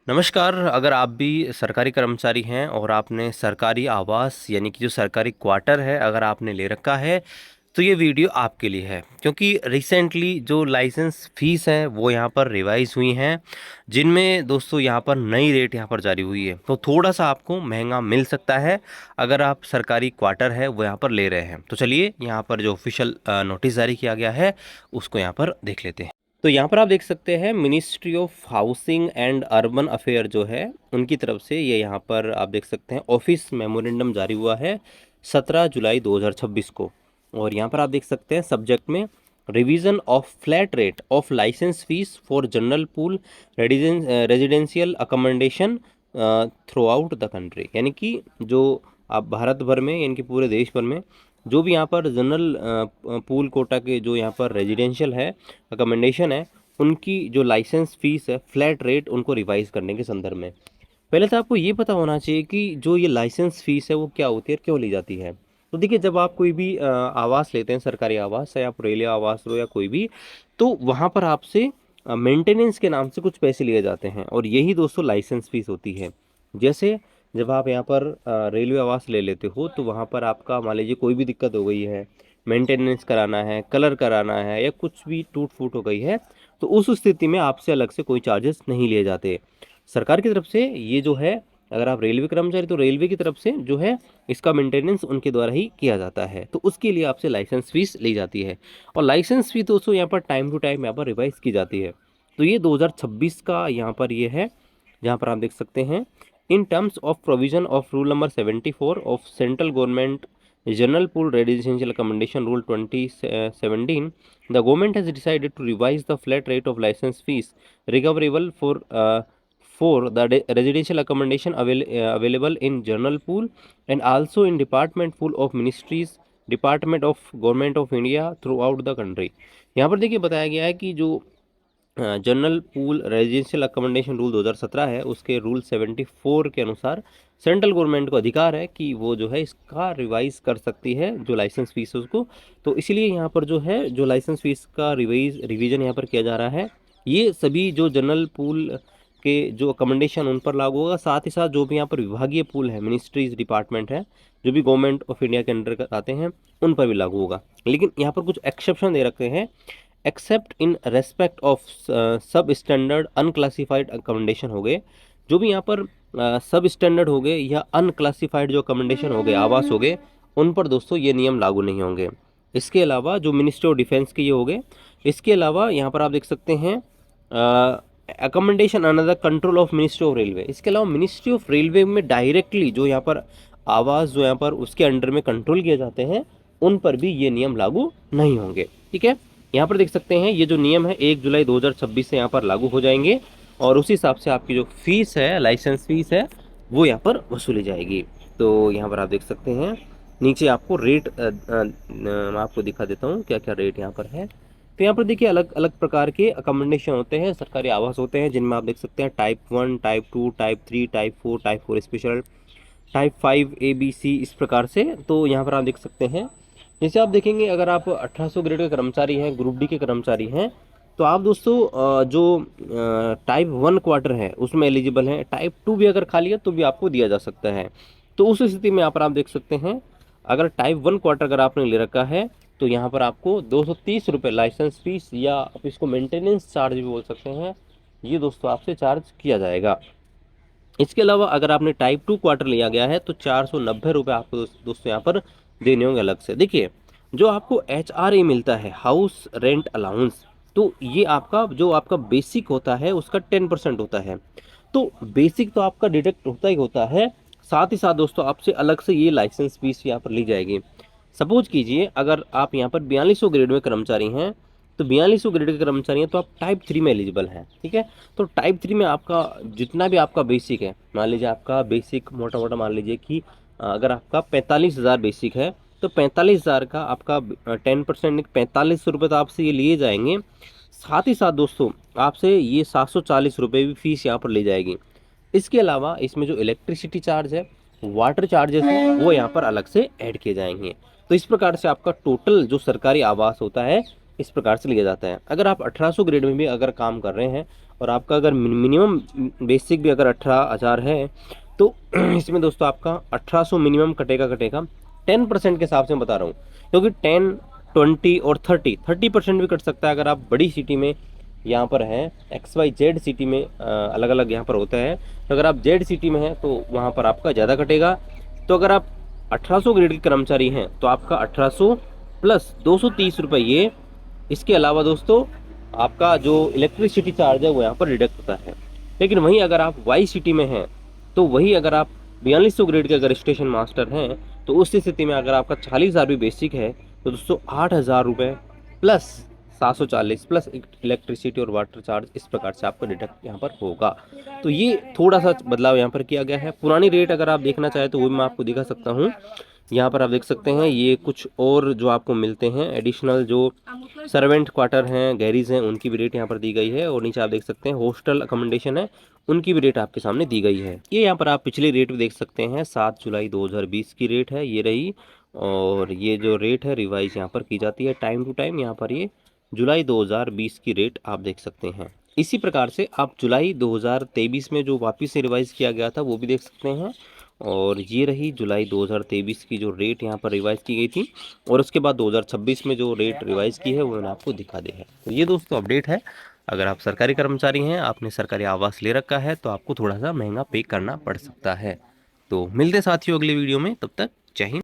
नमस्कार। अगर आप भी सरकारी कर्मचारी हैं और आपने सरकारी आवास यानी कि जो सरकारी क्वार्टर है अगर आपने ले रखा है तो ये वीडियो आपके लिए है, क्योंकि रिसेंटली जो लाइसेंस फ़ीस है वो यहाँ पर रिवाइज़ हुई हैं, जिनमें दोस्तों यहाँ पर नई रेट यहाँ पर जारी हुई है। तो थोड़ा-सा आपको महँगा मिल सकता है अगर आप सरकारी क्वार्टर है वो यहाँ पर ले रहे हैं। तो चलिए यहाँ पर जो ऑफ़िशियल नोटिस जारी किया गया है उसको यहाँ पर देख लेते हैं। तो यहाँ पर आप देख सकते हैं ministry of housing and urban affair जो है उनकी तरफ से ये यहाँ पर आप देख सकते हैं ऑफिस मेमोरेंडम जारी हुआ है 17 जुलाई 2026 को। और यहाँ पर आप देख सकते हैं सब्जेक्ट में revision of flat rate of licence fees for general pool residential accommodation throughout the country, यानी कि जो आप भारत भर में यानी कि पूरे देश भर में जो भी यहाँ पर जनरल पूल कोटा के जो यहाँ पर रेजिडेंशियल है अकोमोडेशन है उनकी जो लाइसेंस फीस है फ्लैट रेट उनको रिवाइज करने के संदर्भ में। पहले तो आपको ये पता होना चाहिए कि जो ये लाइसेंस फीस है वो क्या होती है, क्यों ली जाती है। तो देखिए, जब आप कोई भी आवास लेते हैं, सरकारी आवास है, आप रेलवे आवास लो या कोई भी, तो वहाँ पर आपसे मेंटेनेंस के नाम से कुछ पैसे लिए जाते हैं और यही दोस्तों लाइसेंस फीस होती है। जैसे जब आप यहाँ पर रेलवे आवास ले लेते हो तो वहाँ पर आपका मान लीजिए कोई भी दिक्कत हो गई है, मेंटेनेंस कराना है, कलर कराना है या कुछ भी टूट फूट हो गई है, तो उस स्थिति में आपसे अलग से कोई चार्जेस नहीं लिए जाते सरकार की तरफ से। ये जो है, अगर आप रेलवे कर्मचारी तो रेलवे की तरफ से जो है इसका मेंटेनेंस उनके द्वारा ही किया जाता है, तो उसके लिए आपसे लाइसेंस फीस ली जाती है। और लाइसेंस फीस दोस्तों यहाँ पर टाइम टू टाइम यहाँ पर रिवाइज की जाती है। तो ये 2026 का यहाँ पर ये है, जहाँ पर आप देख सकते हैं in terms of provision of rule number 74 of central government general pool residential accommodation rule 2017, the government has decided to revise the flat rate of license fees recoverable for the residential accommodation available in general pool and also in department pool of ministries department of government of India through out the country. यहाँ पर देखिए बताया गया है कि जो general pool residential accommodation rule 2017 है उसके रूल 74 के अनुसार सेंट्रल गवर्नमेंट को अधिकार है कि वो जो है इसका रिवाइज कर सकती है जो लाइसेंस फीस है उसको। तो इसलिए यहाँ पर जो है जो लाइसेंस फीस का रिवीजन यहाँ पर किया जा रहा है, ये सभी जो जनरल पूल के जो अकोमोडेशन उन पर लागू होगा, साथ ही साथ जो भी यहाँ पर विभागीय पूल है, मिनिस्ट्रीज डिपार्टमेंट है, जो भी गवर्नमेंट ऑफ इंडिया के अंडर आते हैं उन पर भी लागू होगा। लेकिन यहाँ पर कुछ एक्सेप्शन दे रखे हैं, एक्सेप्ट इन रेस्पेक्ट ऑफ सब स्टैंडर्ड अनक्लासिफाइड अकोमोडेशन हो गए, जो भी यहाँ पर सब स्टैंडर्ड हो गए या अनक्लासिफाइड जो अकोमोडेशन हो गए, आवास हो गए, उन पर दोस्तों ये नियम लागू नहीं होंगे। इसके अलावा जो मिनिस्ट्री ऑफ डिफेंस के ये हो गए, इसके अलावा यहाँ पर आप देख सकते हैं accommodation under the control of ministry of railway. इसके अलावा मिनिस्ट्री ऑफ रेलवे में डायरेक्टली जो यहाँ पर आवास जो यहाँ पर उसके अंडर में कंट्रोल किए जाते हैं उन पर भी ये नियम लागू नहीं होंगे। ठीक है, यहाँ पर देख सकते हैं ये जो नियम है 1 जुलाई 2026 से यहाँ पर लागू हो जाएंगे और उसी हिसाब से आपकी जो फीस है, लाइसेंस फीस है, वो यहाँ पर वसूली जाएगी। तो यहाँ पर आप देख सकते हैं नीचे आपको रेट मैं आपको दिखा देता हूँ क्या क्या रेट यहाँ पर है। तो यहाँ पर देखिए अलग अलग प्रकार के अकोमोडेशन होते हैं, सरकारी आवास होते हैं, जिनमें आप देख सकते हैं type 1, type 2, type 3, type 4, type 4 special, type 5 ABC, इस प्रकार से। तो यहाँ पर आप देख सकते हैं, जैसे आप देखेंगे अगर आप 1800 ग्रेड के कर्मचारी हैं, ग्रुप डी के कर्मचारी हैं, तो आप दोस्तों जो टाइप 1 क्वार्टर है उसमें एलिजिबल हैं। टाइप 2 भी अगर खाली है तो भी आपको दिया जा सकता है। तो उस स्थिति में यहाँ पर आप देख सकते हैं अगर टाइप 1 क्वार्टर अगर आपने ले रखा है तो यहाँ पर आपको 230 रुपये लाइसेंस फीस या आप इसको मेंटेनेंस चार्ज भी बोल सकते हैं, ये दोस्तों आपसे चार्ज किया जाएगा। इसके अलावा अगर आपने टाइप 2 क्वार्टर लिया गया है तो 490 रुपये आपको दोस्तों यहाँ पर देने होंगे अलग से। देखिए, जो आपको HRA मिलता है, हाउस रेंट अलाउंस, तो ये आपका जो आपका बेसिक होता है उसका 10% होता है। तो बेसिक तो आपका डिडक्ट होता ही होता है, साथ ही साथ दोस्तों आपसे अलग से ये लाइसेंस फीस यहाँ पर ली जाएगी। सपोज कीजिए अगर आप यहाँ पर 4200 ग्रेड में कर्मचारी हैं, तो 4200 ग्रेड के कर्मचारी हैं तो आप टाइप 3 में एलिजिबल हैं। ठीक है, तो टाइप 3 में आपका जितना भी आपका बेसिक है, मान लीजिए आपका बेसिक मोटा मोटा मान लीजिए कि अगर आपका 45,000 बेसिक है तो 45,000 का आपका 10% 4500 रुपये तो आपसे ये लिए जाएंगे। साथ ही साथ दोस्तों आपसे ये 740 रुपये भी फीस यहाँ पर ली जाएगी। इसके अलावा इसमें जो इलेक्ट्रिसिटी चार्ज है, वाटर चार्जेस हैं, वो यहाँ पर अलग से ऐड किए जाएंगे। तो इस प्रकार से आपका टोटल जो सरकारी आवास होता है इस प्रकार से लिया जाता है। अगर आप 1800 ग्रेड में भी अगर काम कर रहे हैं और आपका अगर मिनिमम बेसिक भी अगर 18,000 है, तो इसमें दोस्तों आपका 1800 मिनिमम कटेगा 10% के हिसाब से मैं बता रहा हूँ, क्योंकि 10, 20 और 30% भी कट सकता है अगर आप बड़ी सिटी में यहाँ पर हैं। XYZ सिटी में अलग अलग यहाँ पर होता है, तो अगर आप जेड सिटी में हैं तो वहाँ पर आपका ज़्यादा कटेगा। तो अगर आप 1800 ग्रेड के कर्मचारी हैं तो आपका 1800 प्लस 230 रुपये ये। इसके अलावा दोस्तों आपका जो इलेक्ट्रिसिटी चार्ज है वो यहाँ पर डिडक्ट होता है। लेकिन वहीं अगर आप वाई सिटी में हैं तो वही अगर आप 4200 ग्रेड के अगर स्टेशन मास्टर हैं तो उस स्थिति में अगर आपका 40,000 भी बेसिक है तो दोस्तों 8,000 रुपये प्लस 740 प्लस इलेक्ट्रिसिटी और वाटर चार्ज इस प्रकार से आपका डिडक्ट यहाँ पर होगा। तो ये थोड़ा सा बदलाव यहाँ पर किया गया है। पुरानी रेट अगर आप देखना चाहें तो वो मैं आपको दिखा सकता हूँ। यहाँ पर आप देख सकते हैं ये कुछ और जो आपको मिलते हैं एडिशनल, जो सर्वेंट क्वार्टर हैं, गैरीज हैं, उनकी भी रेट यहाँ पर दी गई है। और नीचे आप देख सकते हैं हॉस्टल अकोमोडेशन है, उनकी भी रेट आपके सामने दी गई है। ये यहाँ पर आप पिछली रेट भी देख सकते हैं, 7 जुलाई 2020 की रेट है ये रही। और ये जो रेट है रिवाइज यहाँ पर की जाती है टाइम टू टाइम। यहाँ पर ये जुलाई 2020 की रेट आप देख सकते हैं। इसी प्रकार से आप जुलाई 2023 में जो वापस से रिवाइज किया गया था वो भी देख सकते हैं। और ये रही जुलाई 2023 की जो रेट यहाँ पर रिवाइज की गई थी, और उसके बाद 2026 में जो रेट रिवाइज की है वो मैंने आपको दिखा दी है। तो ये दोस्तों अपडेट है। अगर आप सरकारी कर्मचारी हैं, आपने सरकारी आवास ले रखा है, तो आपको थोड़ा सा महंगा पे करना पड़ सकता है। तो मिलते साथियों अगले वीडियो में, तब तक जय हिंद।